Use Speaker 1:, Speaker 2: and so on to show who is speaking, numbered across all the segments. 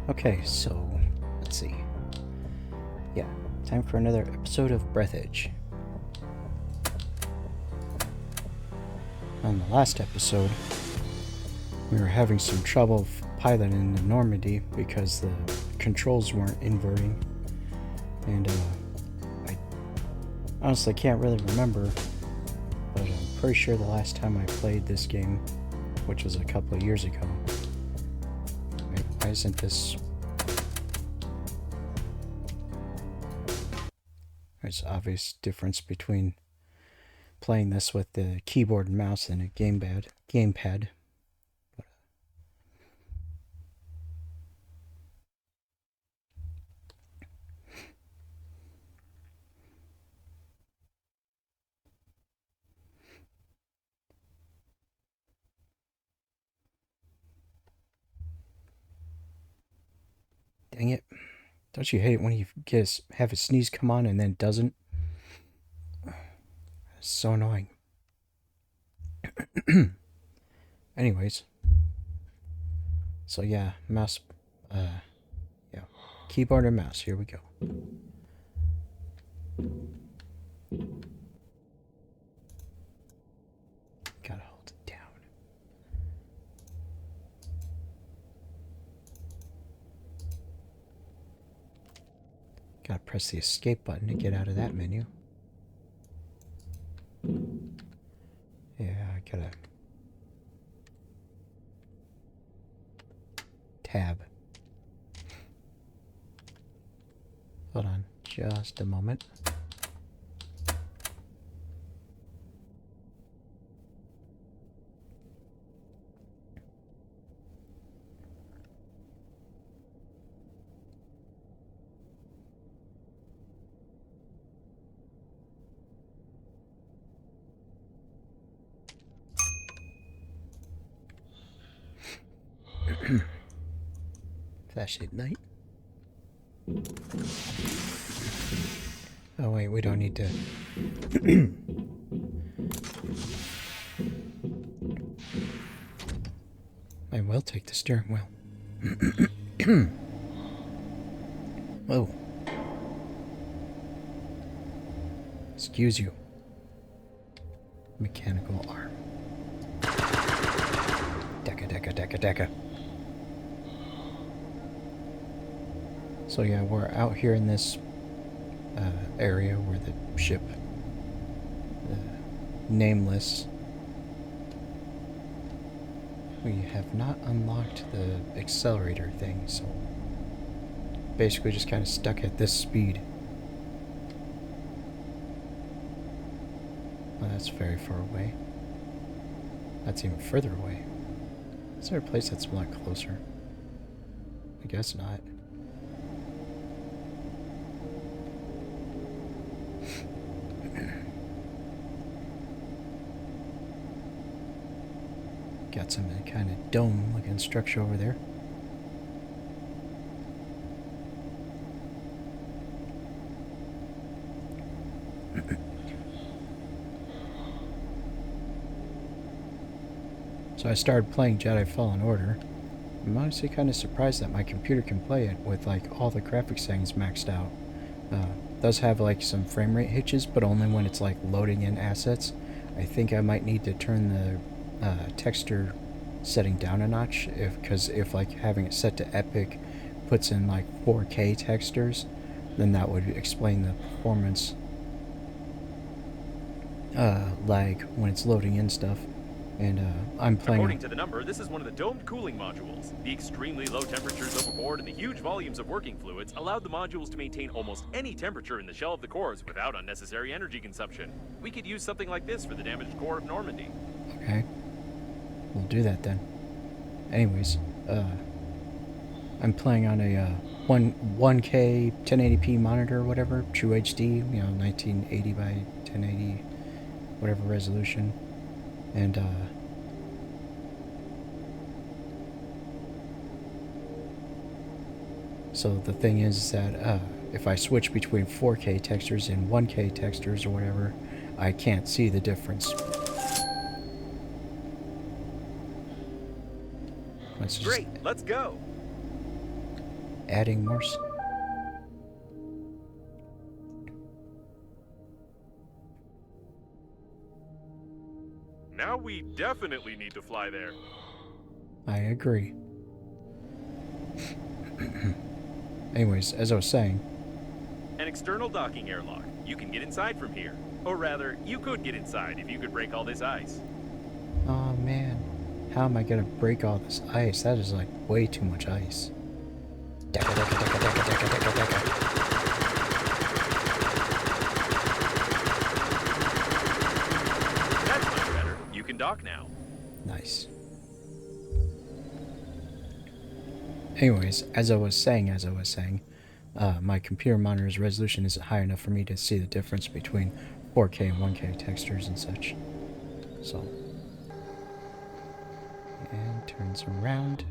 Speaker 1: Okay, so let's see. Yeah, time for another episode of Breathedge. On the last episode, we were having some trouble piloting the Normandy because the controls weren't inverting, and I honestly can't really remember, but I'm pretty sure the last time I played this game, which was a couple of years ago. Why isn't this? There's an obvious difference between playing this with the keyboard and mouse and a gamepad. Dang it. Don't you hate it when you have a sneeze come on and then it doesn't? It's so annoying. Anyways. So yeah, mouse, yeah, keyboard and mouse, here we go. Gotta hold it down. Gotta press the escape button to get out of that menu. Yeah, I gotta... Tab. Hold on, just a moment. Flashlight light. Oh wait, we don't need to... I will take the steering wheel. Whoa. Excuse you. Mechanical arm. Deca. So yeah, we're out here in this area where the ship, nameless. We have not unlocked the accelerator thing, so basically just kind of stuck at this speed. Well, that's very far away. That's even further away. Is there a place that's a lot closer? I guess not. Got some kind of dome-looking structure over there. So I started playing Jedi Fallen Order. I'm honestly kind of surprised that my computer can play it with like all the graphics settings maxed out. Does have like some frame rate hitches, but only when it's like loading in assets. I think I might need to turn the texture setting down a notch, because if like having it set to epic puts in like 4K textures, then that would explain the performance lag when it's loading in stuff. And I'm playing...
Speaker 2: According to the number, this is one of the domed cooling modules. The extremely low temperatures overboard and the huge volumes of working fluids allowed the modules to maintain almost any temperature in the shell of the cores without unnecessary energy consumption. We could use something like this for the damaged core of Normandy.
Speaker 1: Okay. We'll do that then. Anyways, I'm playing on a 1K 1080p monitor or whatever, True HD, 1980 by 1080, whatever resolution. And so the thing is that if I switch between 4K textures and 1K textures or whatever, I can't see the difference.
Speaker 2: Great, let's go.
Speaker 1: adding more.
Speaker 2: Now we definitely need to fly there.
Speaker 1: I agree. Anyways, as I was saying,
Speaker 2: An external docking airlock. You can get inside from here. Or rather, you could get inside if you could break all this ice.
Speaker 1: oh man, how am I gonna break all this ice? That is like way too much ice. Deca, deca, deca, deca, deca, deca, deca.
Speaker 2: That's much better. You can dock now.
Speaker 1: Nice. Anyways, as I was saying, my computer monitor's resolution isn't high enough for me to see the difference between 4K and 1K textures and such. So, and turns around,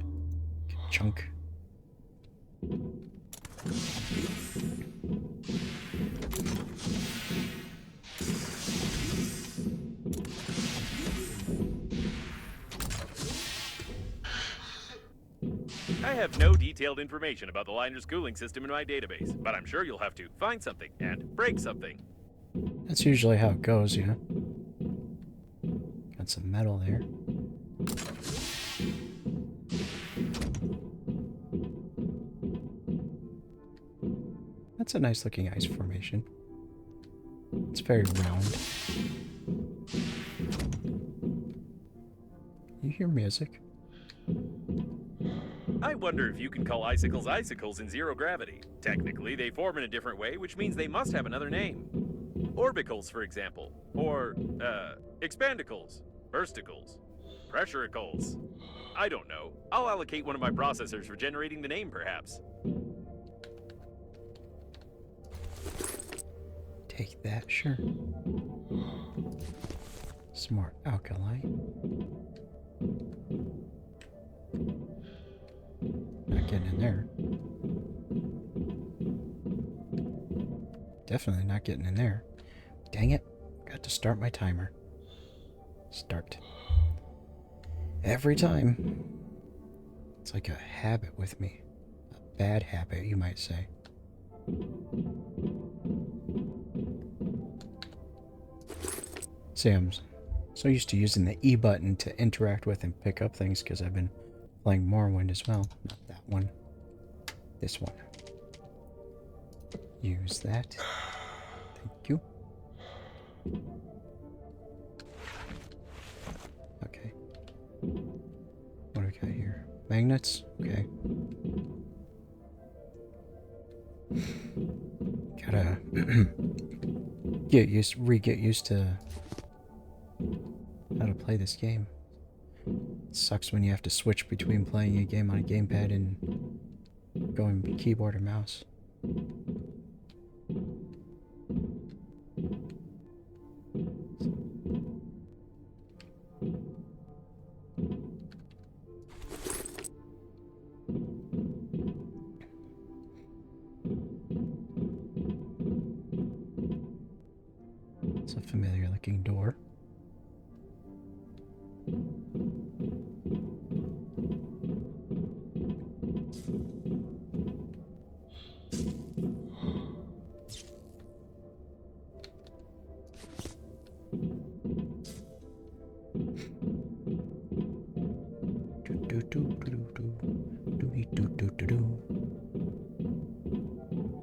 Speaker 1: chunk.
Speaker 2: I have no detailed information about the liner's cooling system in my database, but I'm sure you'll have to find something and break something.
Speaker 1: That's usually how it goes, yeah. Got some metal there. That's a nice looking ice formation. It's very round. You hear music?
Speaker 2: I wonder if you can call icicles icicles in zero gravity. Technically, they form in a different way, which means they must have another name. Orbicles, for example. Or, expandicles, bursticles, pressuricles. I don't know. I'll allocate one of my processors for generating the name, perhaps.
Speaker 1: Take that, sure. Some more alkali. Not getting in there. Definitely not getting in there. Dang it. Got to start my timer. Start. Every time. It's like a habit with me. A bad habit, you might say. See, I'm so used to using the E button to interact with and pick up things because I've been playing Morrowind as well. Not that one. This one. Use that. Thank you. Okay. What do we got here? Magnets? Okay. Gotta get used to how to play this game. It sucks when you have to switch between playing a game on a gamepad and going keyboard or mouse. It's a familiar looking door.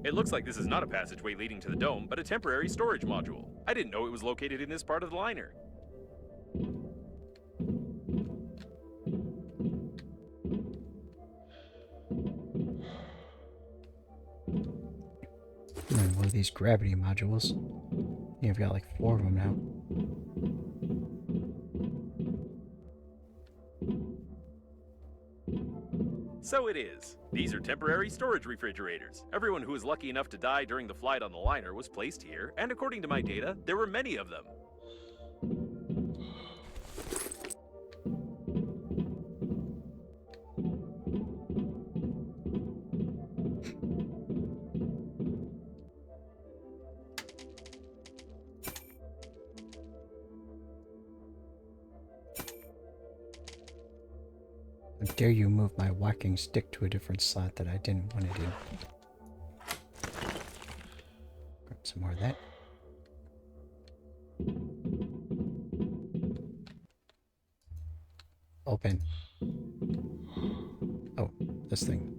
Speaker 2: It looks like this is not a passageway leading to the dome, but a temporary storage module. I didn't know it was located in this part of the liner.
Speaker 1: And one of these gravity modules. Yeah, I've got like 4 of them now.
Speaker 2: So it is. These are temporary storage refrigerators. Everyone who was lucky enough to die during the flight on the liner was placed here, and according to my data, there were many of them.
Speaker 1: How dare you move my walking stick to a different slot that I didn't want to do. Grab some more of that. Open. Oh, this thing.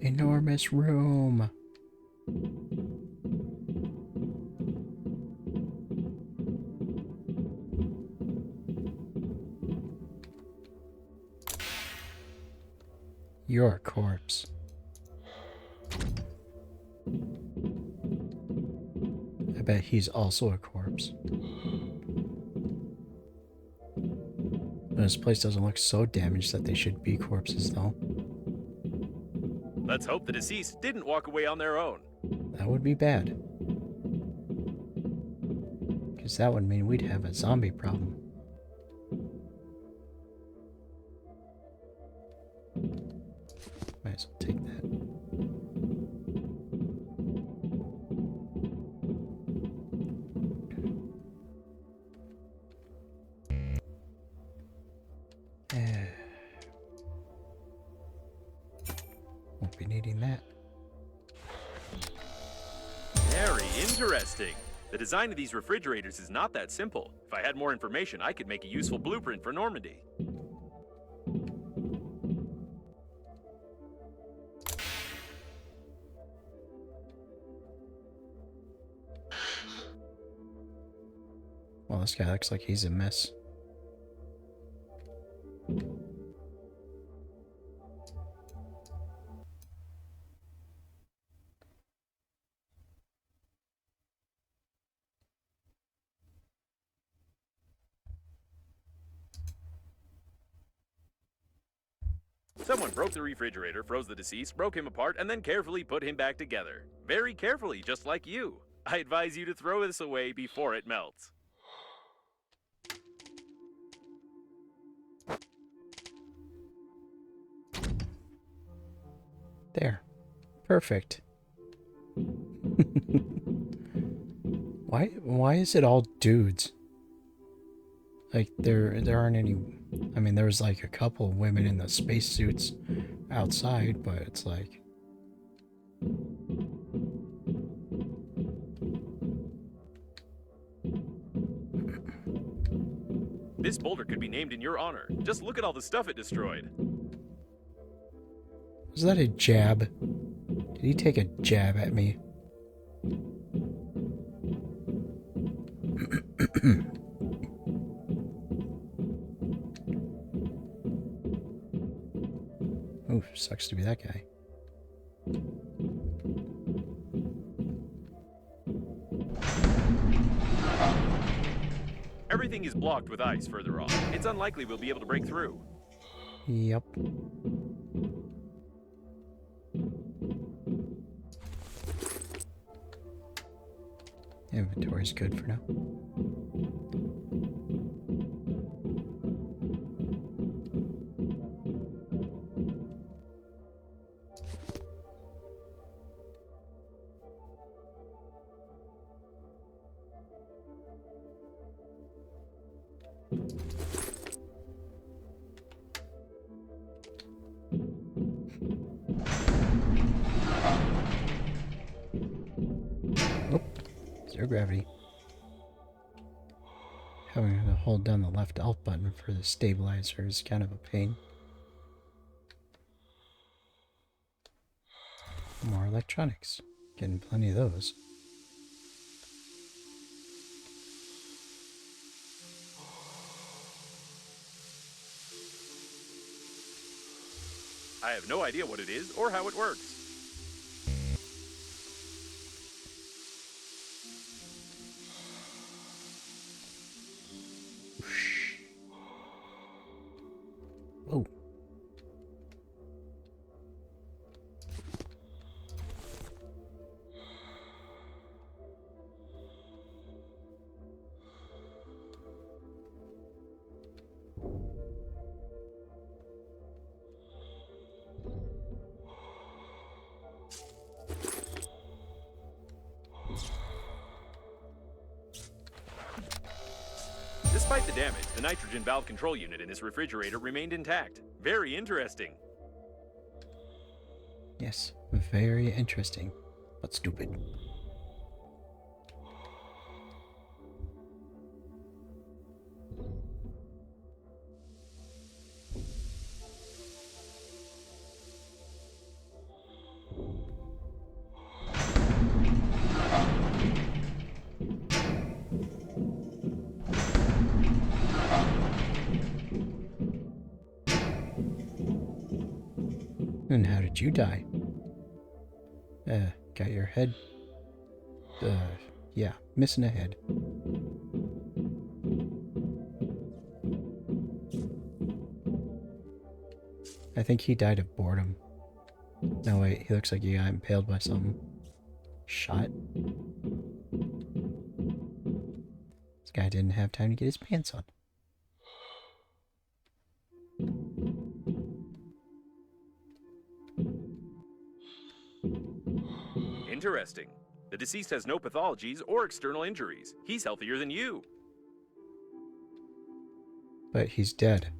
Speaker 1: Enormous room. You're a corpse. I bet he's also a corpse. This place doesn't look so damaged that they should be corpses, though.
Speaker 2: Let's hope the deceased didn't walk away on their own.
Speaker 1: That would be bad. Because that would mean we'd have a zombie problem. Might as well take that. Won't be needing that.
Speaker 2: Very interesting. The design of these refrigerators is not that simple. If I had more information, I could make a useful blueprint for Normandy.
Speaker 1: Well, this guy looks like he's a mess.
Speaker 2: Someone broke the refrigerator, froze the deceased, broke him apart, and then carefully put him back together. Very carefully, just like you. I advise you to throw this away before it melts.
Speaker 1: There. Perfect. Why is it all dudes? Like there aren't any. I mean, there was like a couple women in the spacesuits outside, but it's like.
Speaker 2: This boulder could be named in your honor. Just look at all the stuff it destroyed.
Speaker 1: Was that a jab? Did he take a jab at me? Ooh, sucks to be that guy.
Speaker 2: Everything is blocked with ice further on. It's unlikely we'll be able to break through.
Speaker 1: Yep. Inventory's good for now. Zero gravity. Having to hold down the left Alt button for the stabilizer is kind of a pain. More electronics. Getting plenty of those.
Speaker 2: I have no idea what it is or how it works.
Speaker 1: Oh.
Speaker 2: Despite the damage, the nitrogen valve control unit in this refrigerator remained intact. Very interesting.
Speaker 1: Yes, very interesting, but stupid. And how did you die? Got your head... yeah, missing a head. I think he died of boredom. No, wait, he looks like he got impaled by something. Shot. This guy didn't have time to get his pants on.
Speaker 2: Interesting. The deceased has no pathologies or external injuries. He's healthier than you.
Speaker 1: But he's dead.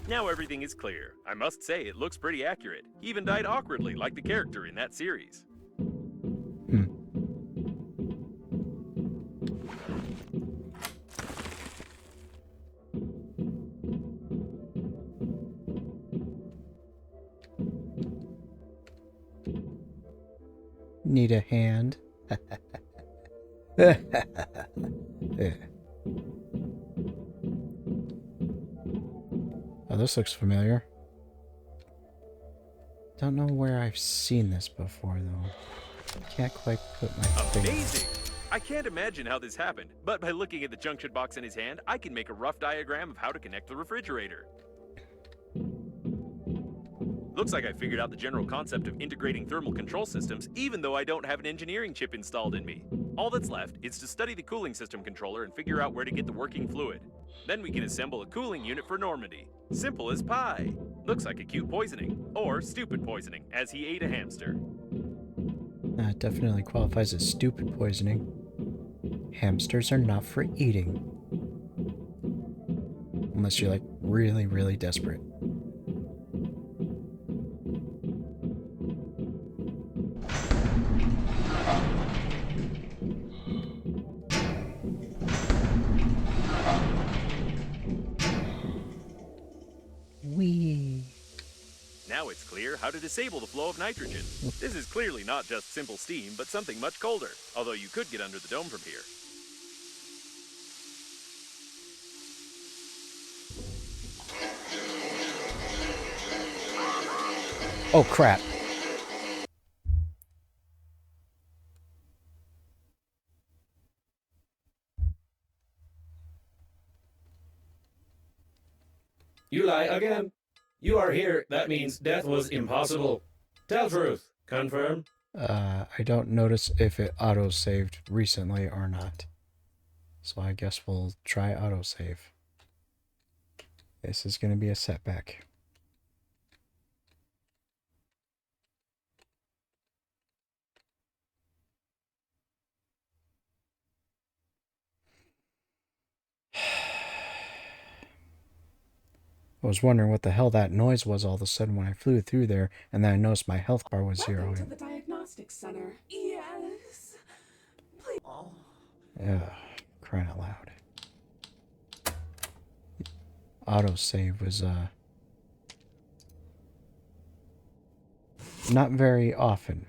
Speaker 2: Now everything is clear. I must say, it looks pretty accurate. He even died awkwardly, like the character in that series.
Speaker 1: Need a hand? Yeah. Oh, this looks familiar. Don't know where I've seen this before, though. Can't quite put my finger.
Speaker 2: Amazing! I can't imagine how this happened, but by looking at the junction box in his hand, I can make a rough diagram of how to connect the refrigerator. Looks like I figured out the general concept of integrating thermal control systems, even though I don't have an engineering chip installed in me. All that's left is to study the cooling system controller and figure out where to get the working fluid. Then we can assemble a cooling unit for Normandy. Simple as pie. Looks like acute poisoning, or stupid poisoning, as he ate a hamster.
Speaker 1: It definitely qualifies as stupid poisoning. Hamsters are not for eating. Unless you're like really, really desperate. Whee!
Speaker 2: Now it's clear how to disable the flow of nitrogen. This is clearly not just simple steam, but something much colder, although you could get under the dome from here.
Speaker 1: Oh crap.
Speaker 3: You lie again. You are here. That means death was impossible. Tell truth. Confirm.
Speaker 1: I don't notice if it auto-saved recently or not. So I guess we'll try autosave. This is going to be a setback. I was wondering what the hell that noise was all of a sudden when I flew through there, and then I noticed my health bar was zero.
Speaker 4: Welcome to the diagnostics center. Yes. Please.
Speaker 1: Ugh, crying out loud. Autosave was, not very often.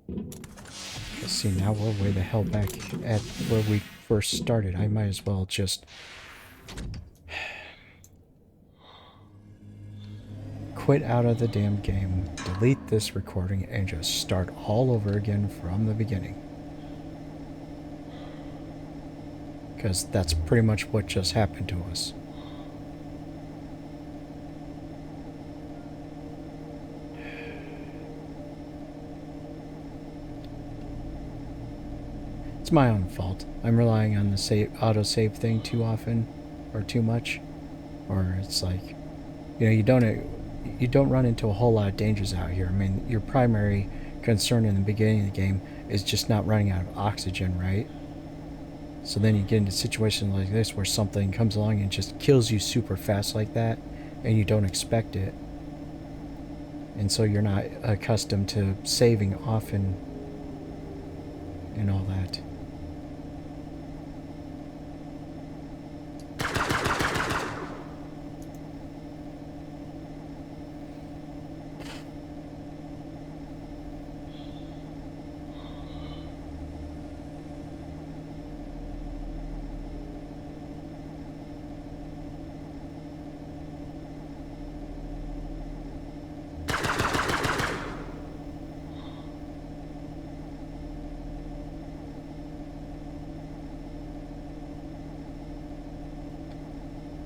Speaker 1: Let's see, now we're way the hell back at where we first started. I might as well just quit out of the damn game, delete this recording, and just start all over again from the beginning. Because that's pretty much what just happened to us. It's my own fault. I'm relying on the autosave thing too often, or too much. or it's like, you don't run into a whole lot of dangers out here. I mean, your primary concern in the beginning of the game is just not running out of oxygen, right? So then you get into situations like this where something comes along and just kills you super fast like that, and you don't expect it. And so you're not accustomed to saving often and all that.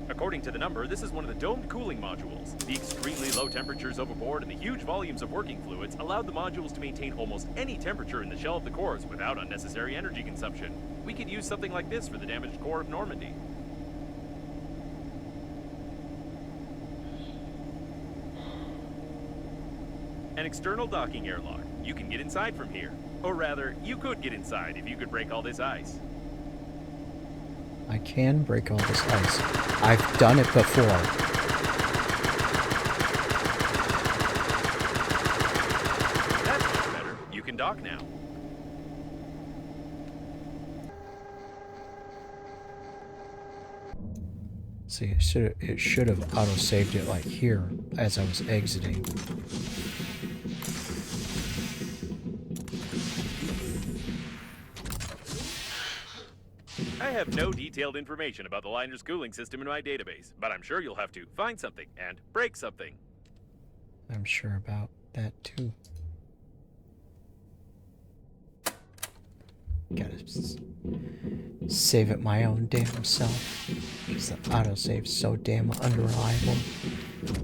Speaker 2: According to the number, this is one of the domed cooling modules. The extremely low temperatures overboard and the huge volumes of working fluids allowed the modules to maintain almost any temperature in the shell of the cores without unnecessary energy consumption. We could use something like this for the damaged core of Normandy. An external docking airlock. You can get inside from here. Or rather, you could get inside if you could break all this ice.
Speaker 1: I can break all this ice. I've done it before.
Speaker 2: That's much better. You can dock now.
Speaker 1: See, it should have auto-saved it like here as I was exiting.
Speaker 2: I have no detailed information about the liner's cooling system in my database, but I'm sure you'll have to find something and break something.
Speaker 1: I'm sure about that too. Gotta save it my own damn self. Because the autosave's so damn unreliable.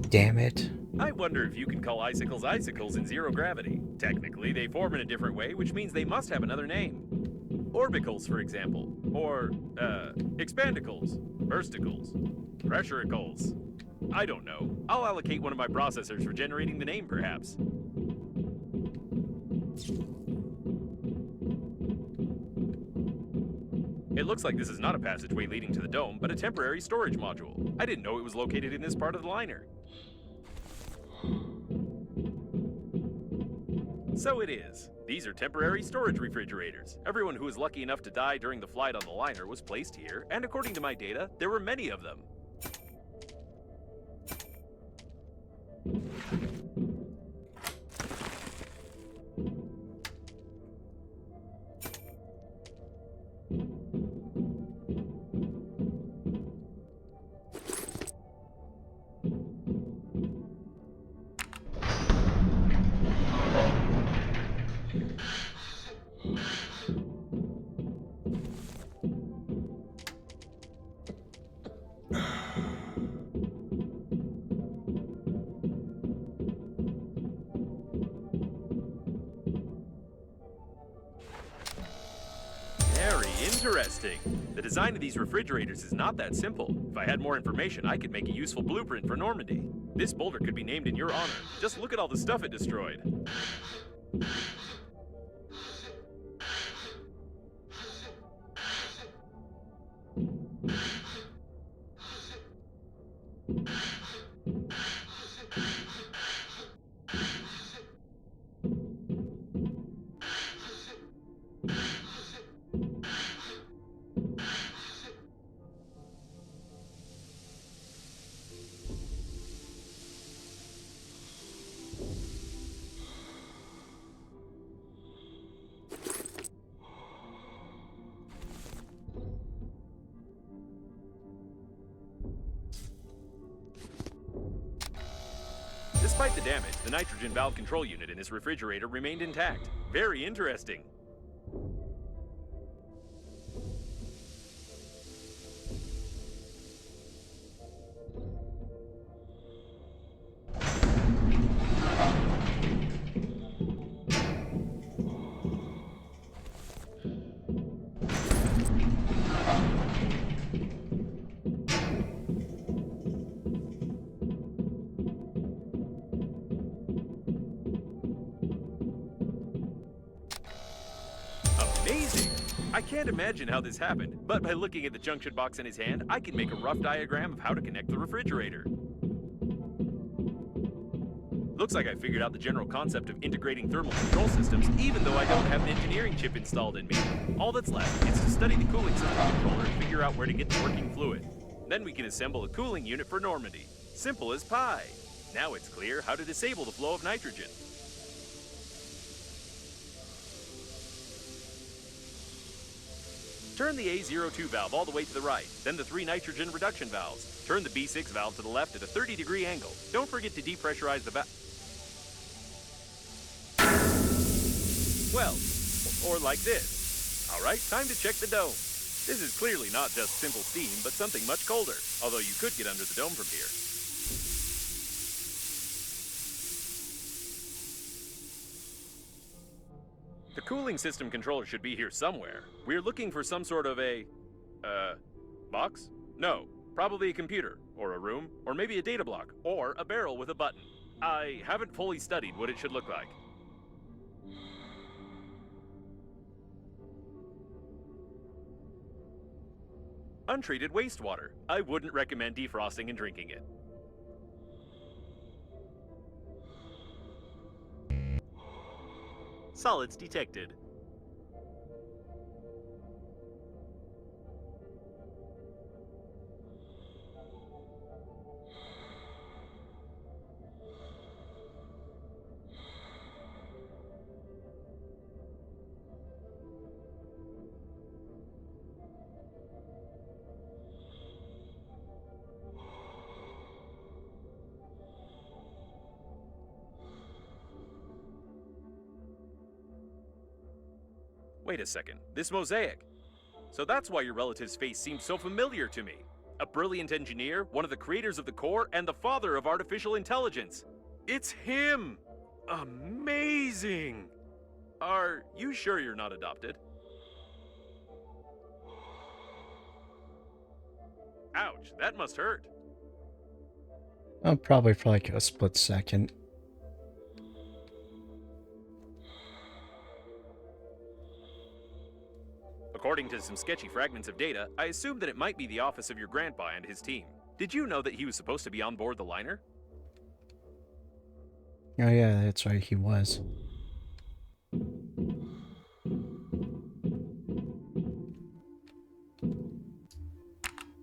Speaker 1: Damn it.
Speaker 2: I wonder if you can call icicles icicles in zero gravity. Technically, they form in a different way, which means they must have another name. Orbicles, for example. Or, expandicles, bursticles, pressuricles. I don't know. I'll allocate one of my processors for generating the name, perhaps. It looks like this is not a passageway leading to the dome, but a temporary storage module. I didn't know it was located in this part of the liner. So it is. These are temporary storage refrigerators. Everyone who was lucky enough to die during the flight on the liner was placed here, and according to my data, there were many of them. Interesting. The design of these refrigerators is not that simple. If I had more information, I could make a useful blueprint for Normandy. This boulder could be named in your honor. Just look at all the stuff it destroyed. Despite the damage, the nitrogen valve control unit in this refrigerator remained intact. Very interesting. Amazing! I can't imagine how this happened, but by looking at the junction box in his hand, I can make a rough diagram of how to connect the refrigerator. Looks like I figured out the general concept of integrating thermal control systems, even though I don't have an engineering chip installed in me. All that's left is to study the cooling system controller and figure out where to get the working fluid. Then we can assemble a cooling unit for Normandy. Simple as pie. Now it's clear how to disable the flow of nitrogen. Turn the A02 valve all the way to the right, then the 3 nitrogen reduction valves. Turn the B6 valve to the left at a 30-degree angle. Don't forget to depressurize the valve. Well, or like this. All right, time to check the dome. This is clearly not just simple steam, but something much colder, although you could get under the dome from here. The cooling system controller should be here somewhere. We're looking for some sort of a, box? No, probably a computer, or a room, or maybe a data block, or a barrel with a button. I haven't fully studied what it should look like. Untreated wastewater. I wouldn't recommend defrosting and drinking it. Solids detected. Wait a second, this mosaic. So that's why your relative's face seems so familiar to me. A brilliant engineer, one of the creators of the core, and the father of artificial intelligence. It's him! Amazing! Are you sure you're not adopted? Ouch, that must hurt.
Speaker 1: Oh, probably for like a split second.
Speaker 2: According to some sketchy fragments of data, I assume that it might be the office of your grandpa and his team. Did you know that he was supposed to be on board the liner?
Speaker 1: Oh yeah, that's right, he was.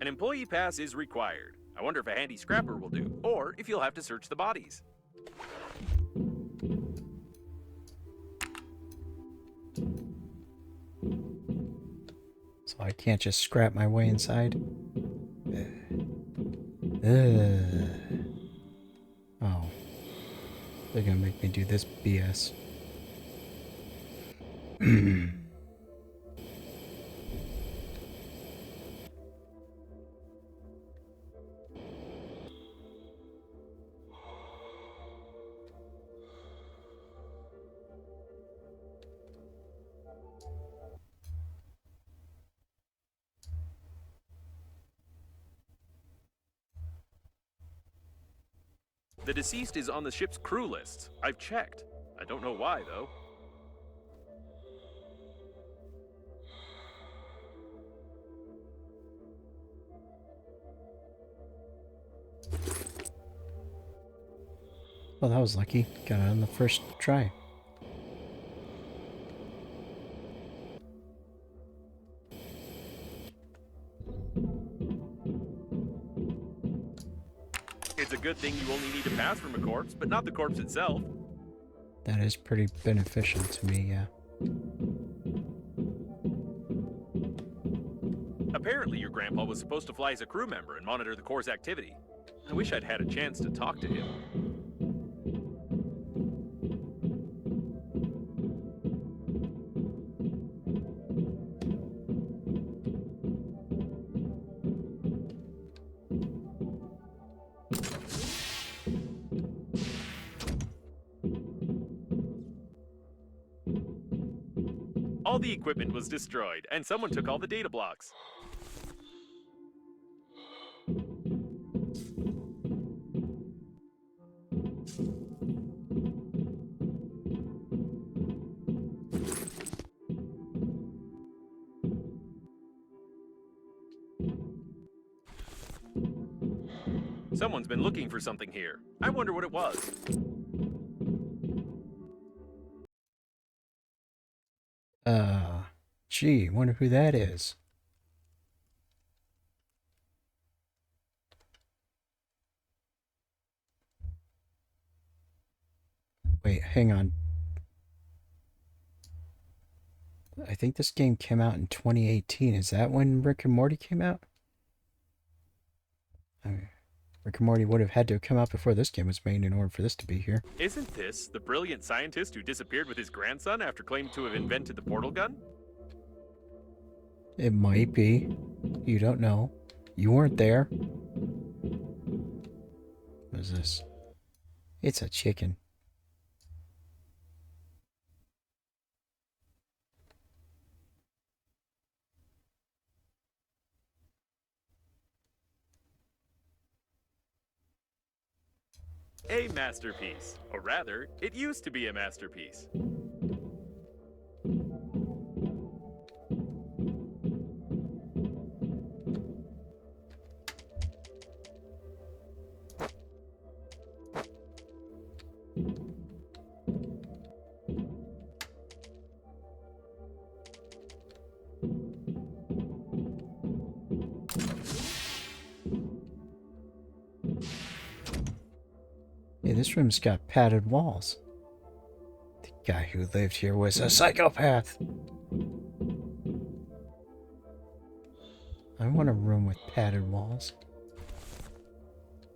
Speaker 2: An employee pass is required. I wonder if a handy scrapper will do, or if you'll have to search the bodies.
Speaker 1: So I can't just scrap my way inside. Ugh. Oh. They're gonna make me do this BS.
Speaker 2: The deceased is on the ship's crew lists. I've checked. I don't know why, though.
Speaker 1: Well, that was lucky. Got it on the first try.
Speaker 2: It's a good thing you only need a pass from a corpse, but not the corpse itself.
Speaker 1: That is pretty beneficial to me, yeah.
Speaker 2: Apparently, your grandpa was supposed to fly as a crew member and monitor the core's activity. I wish I'd had a chance to talk to him. All the equipment was destroyed, and someone took all the data blocks. Someone's been looking for something here. I wonder what it was.
Speaker 1: Gee, wonder who that is. Wait, hang on. I think this game came out in 2018. Is that when Rick and Morty came out? I mean, Rick and Morty would have had to come out before this game was made in order for this to be here.
Speaker 2: Isn't this the brilliant scientist who disappeared with his grandson after claiming to have invented the portal gun?
Speaker 1: It might be. You don't know. You weren't there. What is this? It's a chicken.
Speaker 2: A masterpiece. Or rather, it used to be a masterpiece.
Speaker 1: Hey, this room's got padded walls. The guy who lived here was a psychopath. I want a room with padded walls.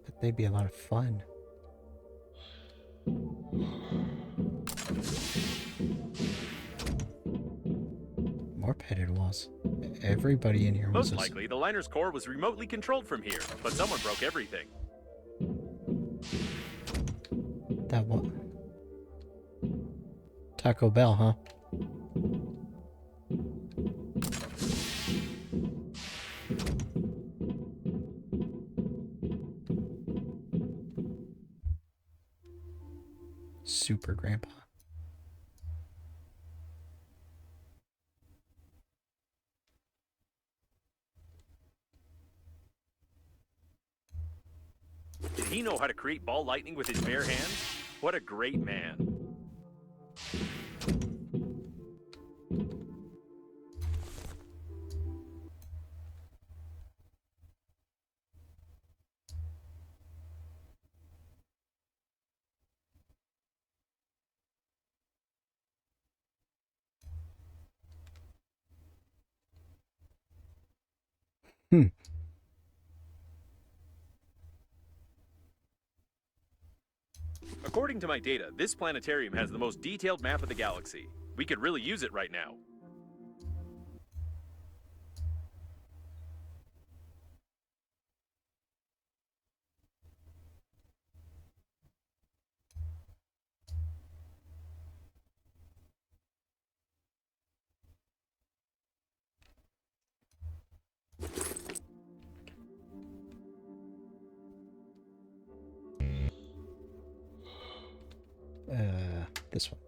Speaker 1: But they'd be a lot of fun. More padded walls. Everybody in here was
Speaker 2: Most likely, the liner's core was remotely controlled from here, but someone broke everything.
Speaker 1: that one. Taco Bell, huh? Super Grandpa.
Speaker 2: Did he know how to create ball lightning with his bare hands? What a great man.
Speaker 1: Hmm.
Speaker 2: According to my data, this planetarium has the most detailed map of the galaxy. We could really use it right now.
Speaker 1: This one.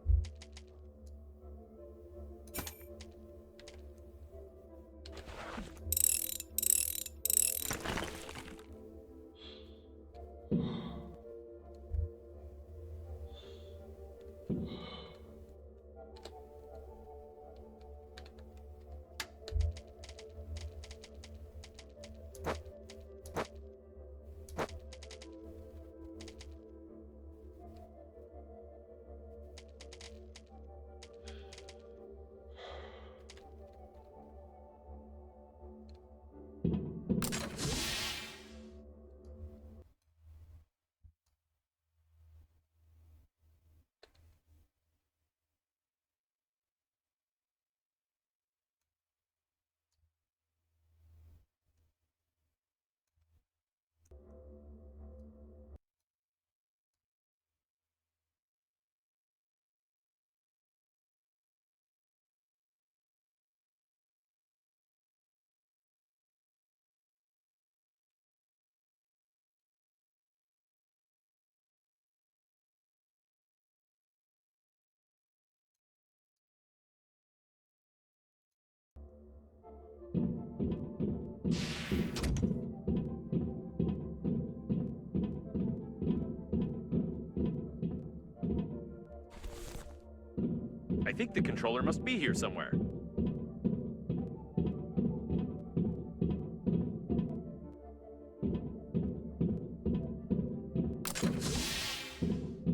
Speaker 2: think the controller must be here somewhere.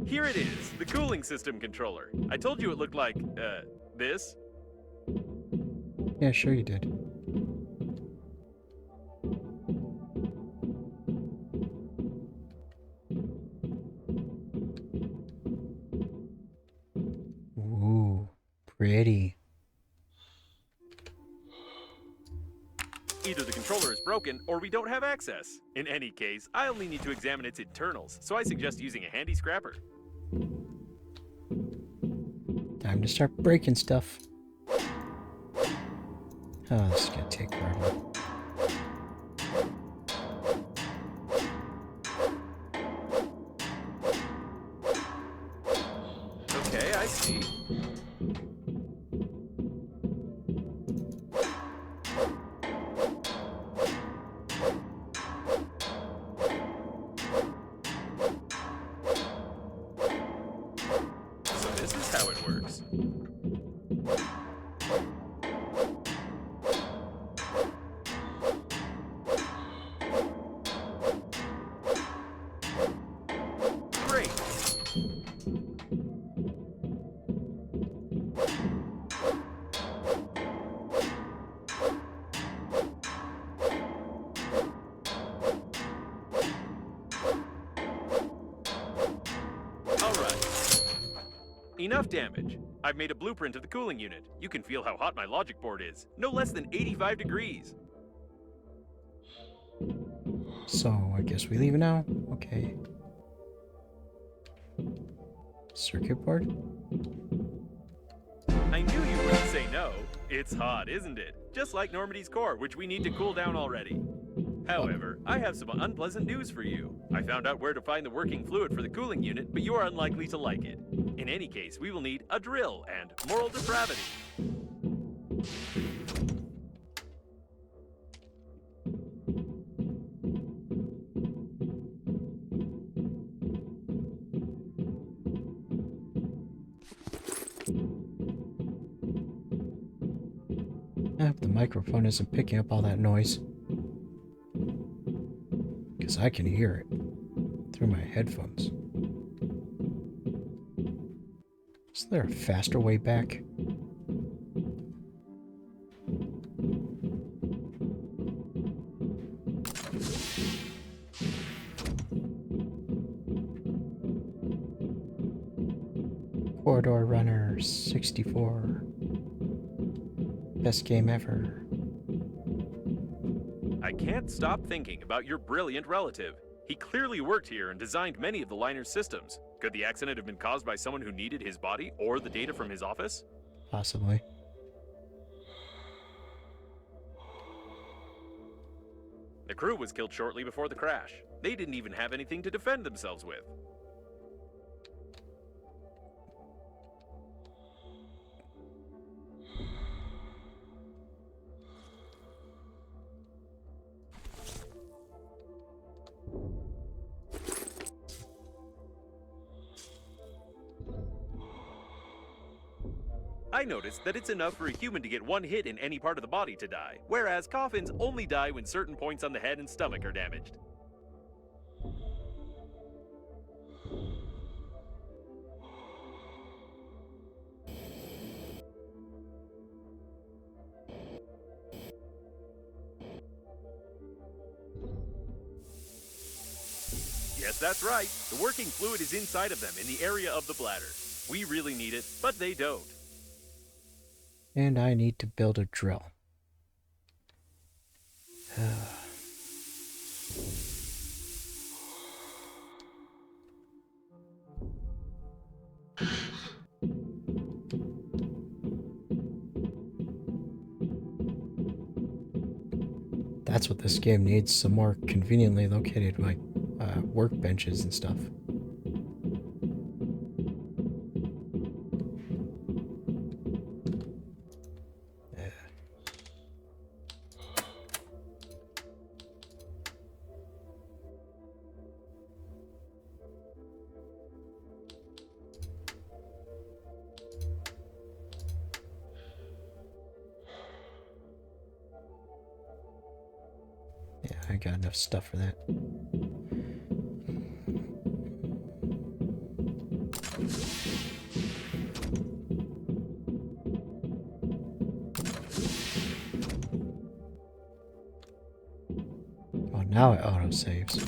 Speaker 2: Here it is, the cooling system controller. I told you it looked like, this.
Speaker 1: Yeah, sure you did. Ooh, pretty.
Speaker 2: Either the controller is broken, or we don't have access. In any case, I only need to examine its internals, so I suggest using a handy scrapper.
Speaker 1: Time to start breaking stuff. Oh, this is gonna take forever.
Speaker 2: Okay, I see. So this is how it works. Great. All right. Enough damage. I've made a blueprint of the cooling unit. You can feel how hot my logic board is. No less than 85 degrees.
Speaker 1: So, I guess we leave now? Okay. Circuit board?
Speaker 2: I knew you wouldn't say no. It's hot, isn't it? Just like Normandy's core, which we need to cool down already. However, I have some unpleasant news for you. I found out where to find the working fluid for the cooling unit, but you are unlikely to like it. In any case, we will need a drill and moral depravity.
Speaker 1: I hope the microphone isn't picking up all that noise. Because I can hear it through my headphones. Is there a faster way back? Corridor Runner 64. Best game ever.
Speaker 2: I can't stop thinking about your brilliant relative. He clearly worked here and designed many of the liner's systems. Could the accident have been caused by someone who needed his body or the data from his office?
Speaker 1: Possibly.
Speaker 2: The crew was killed shortly before the crash. They didn't even have anything to defend themselves with. I noticed that it's enough for a human to get one hit in any part of the body to die, whereas coffins only die when certain points on the head and stomach are damaged. Yes, that's right. The working fluid is inside of them in the area of the bladder. We really need it, but they don't.
Speaker 1: And I need to build a drill. That's what this game needs, some more conveniently located like workbenches and stuff. Yeah, I got enough stuff for that. Oh, now it auto-saves.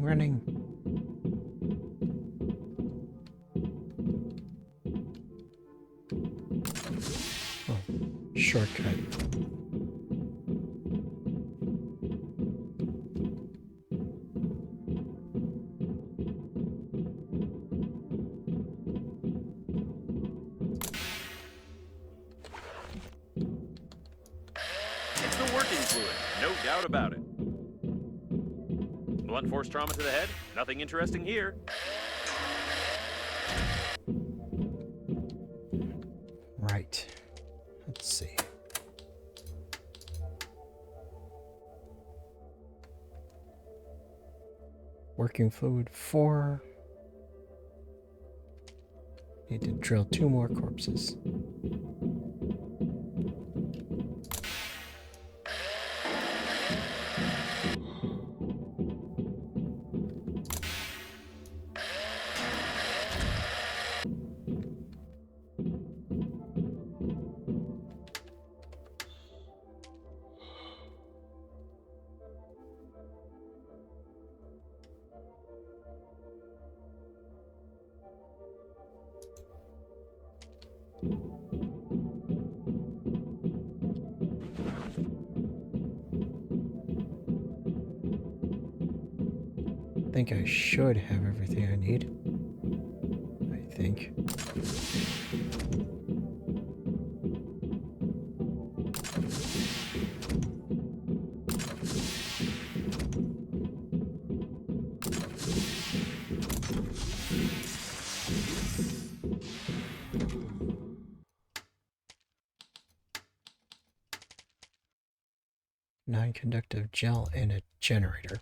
Speaker 1: Running. Oh, shortcut.
Speaker 2: It's the working fluid, no doubt about it. Blunt force trauma to the head? Nothing interesting here.
Speaker 1: Right. Let's see. Working fluid 4. Need to drill 2 more corpses. I think I should have everything I need. I think. Non-conductive gel and a generator.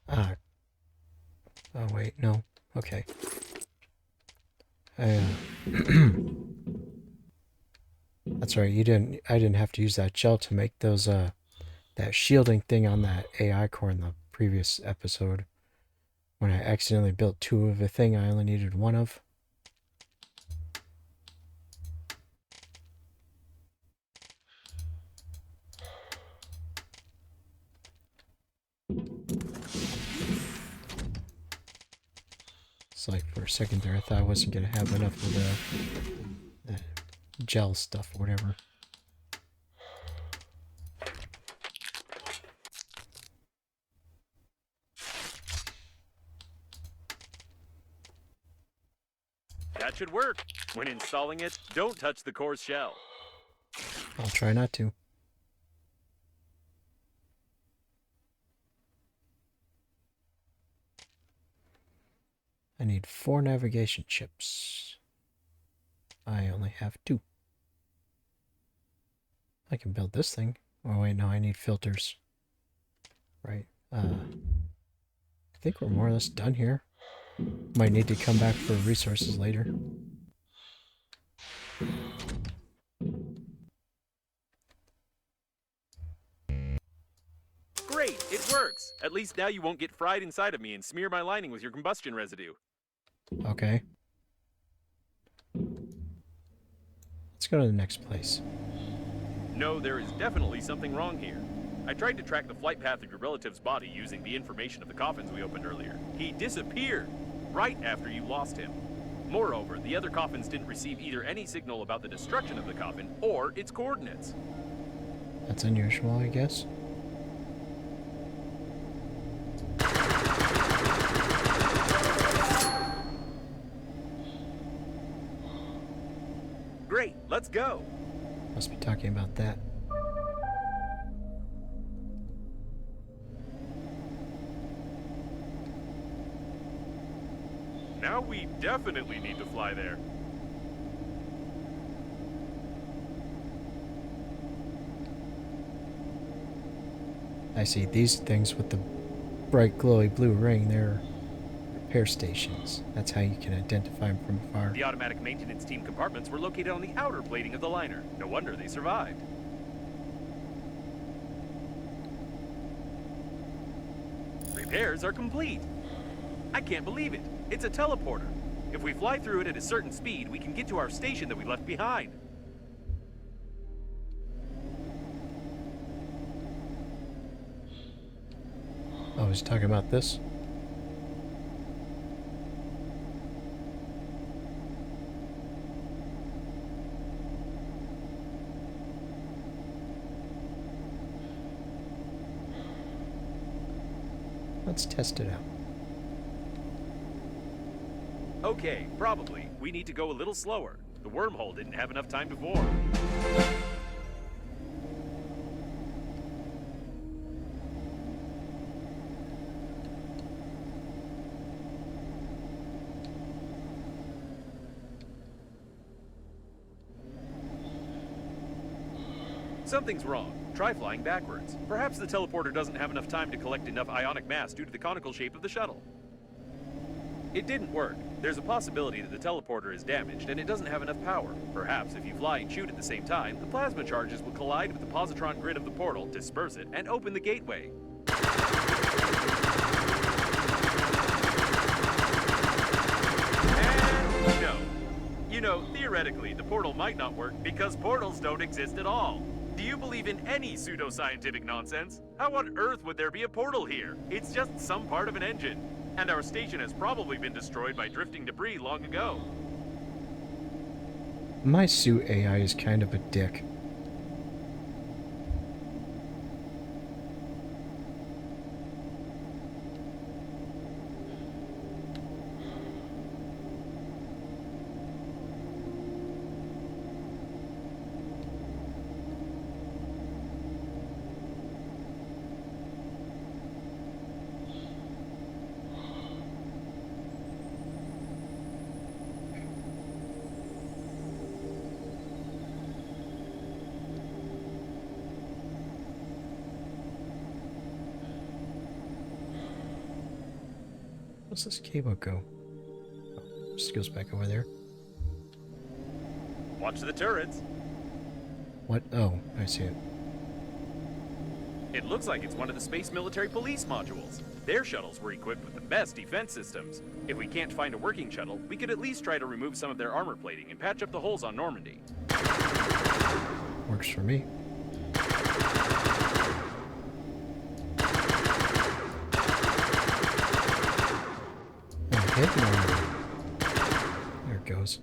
Speaker 1: Ah. Oh wait, no. Okay. That's right. I didn't have to use that gel to make those that shielding thing on that AI core in the previous episode. When I accidentally built 2 of a thing I only needed 1 of. It's like for a second there I thought I wasn't gonna have enough of the gel stuff or whatever.
Speaker 2: That should work. When installing it, don't touch the core's shell.
Speaker 1: I'll try not to. I need 4 navigation chips. I only have 2. I can build this thing. Oh wait, no, I need filters. Right. I think we're more or less done here. Might need to come back for resources later.
Speaker 2: Great, it works. At least now you won't get fried inside of me and smear my lining with your combustion residue.
Speaker 1: Okay. Let's go to the next place.
Speaker 2: No, there is definitely something wrong here. I tried to track the flight path of your relative's body using the information of the coffins we opened earlier. He disappeared right after you lost him. Moreover, the other coffins didn't receive either any signal about the destruction of the coffin or its coordinates.
Speaker 1: That's unusual, I guess.
Speaker 2: Great, let's go.
Speaker 1: Must be talking about that.
Speaker 2: Now we definitely need to fly there.
Speaker 1: I see these things with the bright glowy blue ring, they're repair stations. That's how you can identify them from afar.
Speaker 2: The automatic maintenance team compartments were located on the outer plating of the liner. No wonder they survived. Repairs are complete. I can't believe it. It's a teleporter. If we fly through it at a certain speed, we can get to our station that we left behind.
Speaker 1: Oh, he's talking about this? Let's test it out.
Speaker 2: Okay, probably. We need to go a little slower. The wormhole didn't have enough time to form. Something's wrong. Try flying backwards. Perhaps the teleporter doesn't have enough time to collect enough ionic mass due to the conical shape of the shuttle. It didn't work. There's a possibility that the teleporter is damaged and it doesn't have enough power. Perhaps if you fly and shoot at the same time, the plasma charges will collide with the positron grid of the portal, disperse it, and open the gateway. And no. You know, theoretically, the portal might not work because portals don't exist at all. Do you believe in any pseudoscientific nonsense? How on earth would there be a portal here? It's just some part of an engine. And our station has probably been destroyed by drifting debris long ago.
Speaker 1: My suit AI is kind of a dick. Where's this cable go? Oh, just goes back over there.
Speaker 2: Watch the turrets.
Speaker 1: What? Oh, I see it.
Speaker 2: It looks like it's one of the Space Military Police modules. Their shuttles were equipped with the best defense systems. If we can't find a working shuttle, we could at least try to remove some of their armor plating and patch up the holes on Normandy.
Speaker 1: Works for me. Hit Normandy. There it goes.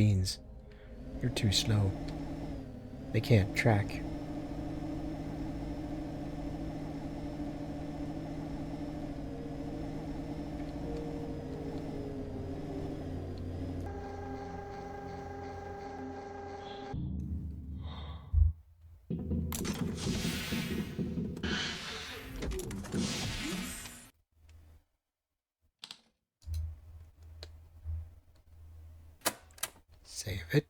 Speaker 1: beans. They're too slow. They can't track. Save it.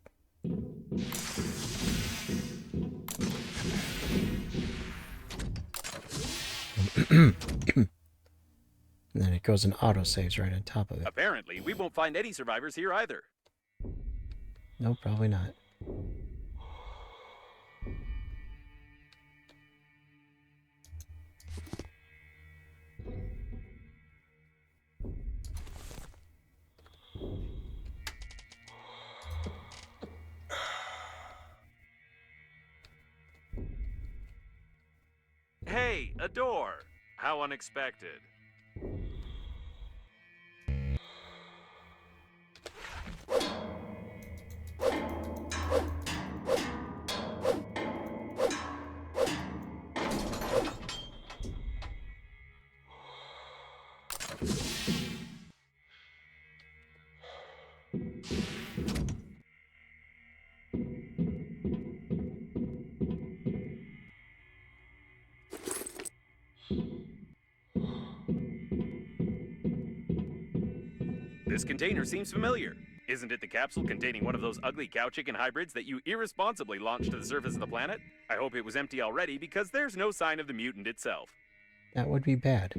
Speaker 1: And then it goes and auto-saves right on top of it.
Speaker 2: Apparently, we won't find any survivors here either.
Speaker 1: No, probably not.
Speaker 2: Hey, a door! How unexpected. This container seems familiar. Isn't it the capsule containing one of those ugly cow chicken hybrids that you irresponsibly launched to the surface of the planet? I hope it was empty already because there's no sign of the mutant itself.
Speaker 1: That would be bad.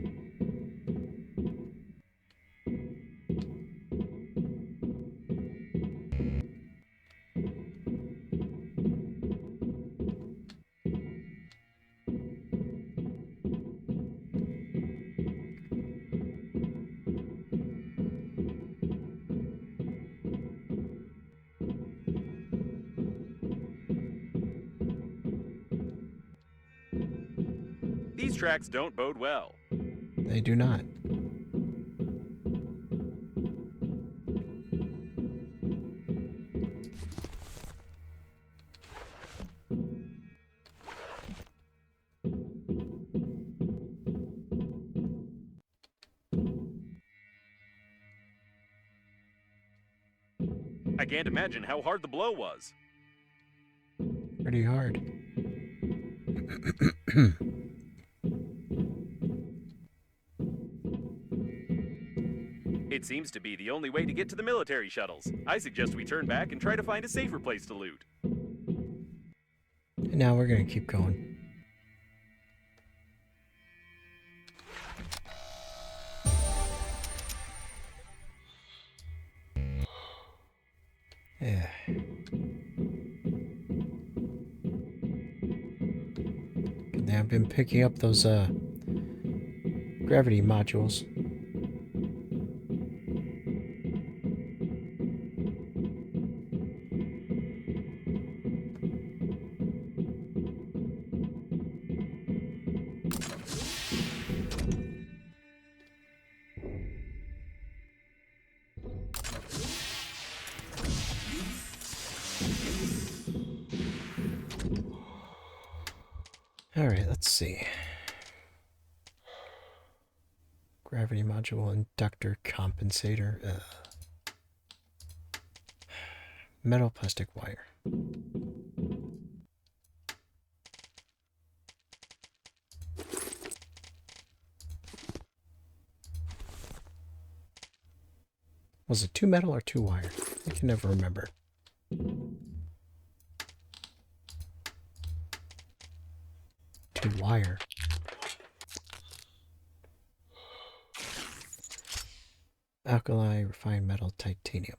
Speaker 2: These tracks don't bode well.
Speaker 1: They do not.
Speaker 2: I can't imagine how hard the blow was.
Speaker 1: Pretty hard.
Speaker 2: It seems to be the only way to get to the military shuttles. I suggest we turn back and try to find a safer place to loot.
Speaker 1: And now we're gonna keep going. Yeah. I've been picking up those gravity modules. Alright, let's see. Gravity module inductor compensator. Metal plastic wire. Was it 2 metal or 2 wire? I can never remember. Two wire. Alkali refined metal titanium.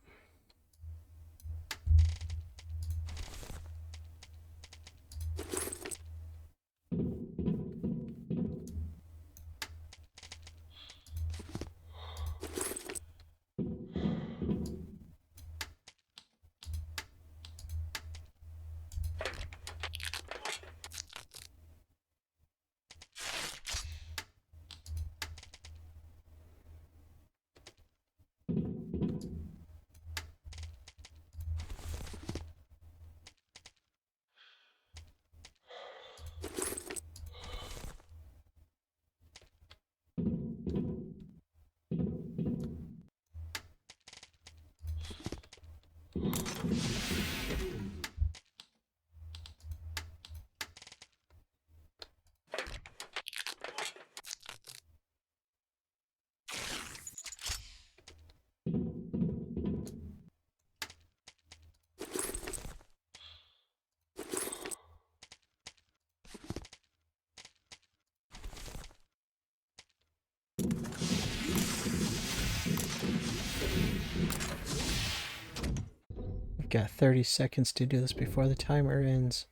Speaker 1: got 30 seconds to do this before the timer ends.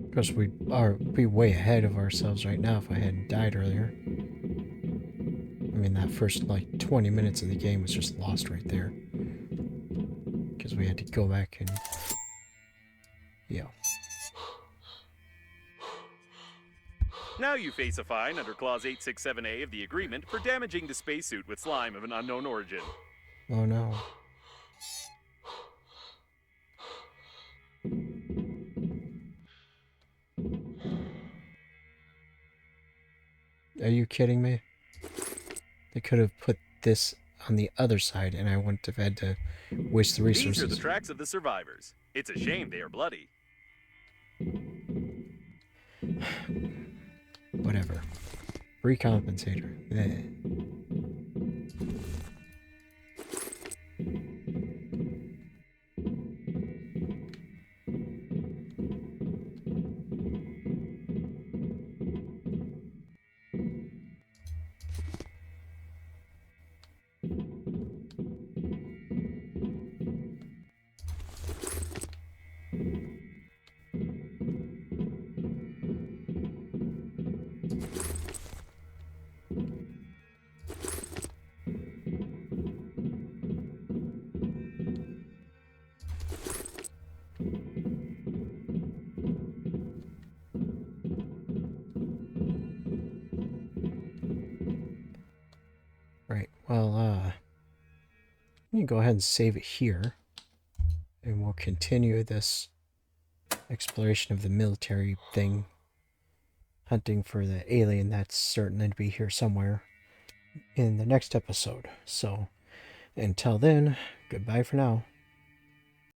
Speaker 1: Of course, we'd be way ahead of ourselves right now if I hadn't died earlier. I mean, that first, like, 20 minutes of the game was just lost right there. Because we had to go back and... Yeah.
Speaker 2: Now you face a fine under Clause 867A of the agreement for damaging the spacesuit with slime of an unknown origin.
Speaker 1: Oh no. Are you kidding me? They could have put this on the other side and I wouldn't have had to waste the resources.
Speaker 2: These are the tracks of the survivors. It's a shame they are bloody.
Speaker 1: Whatever. Recompensator. Eh. Right, well, let me go ahead and save it here. And we'll continue this exploration of the military thing. Hunting for the alien that's certain to be here somewhere in the next episode. So, until then, goodbye for now.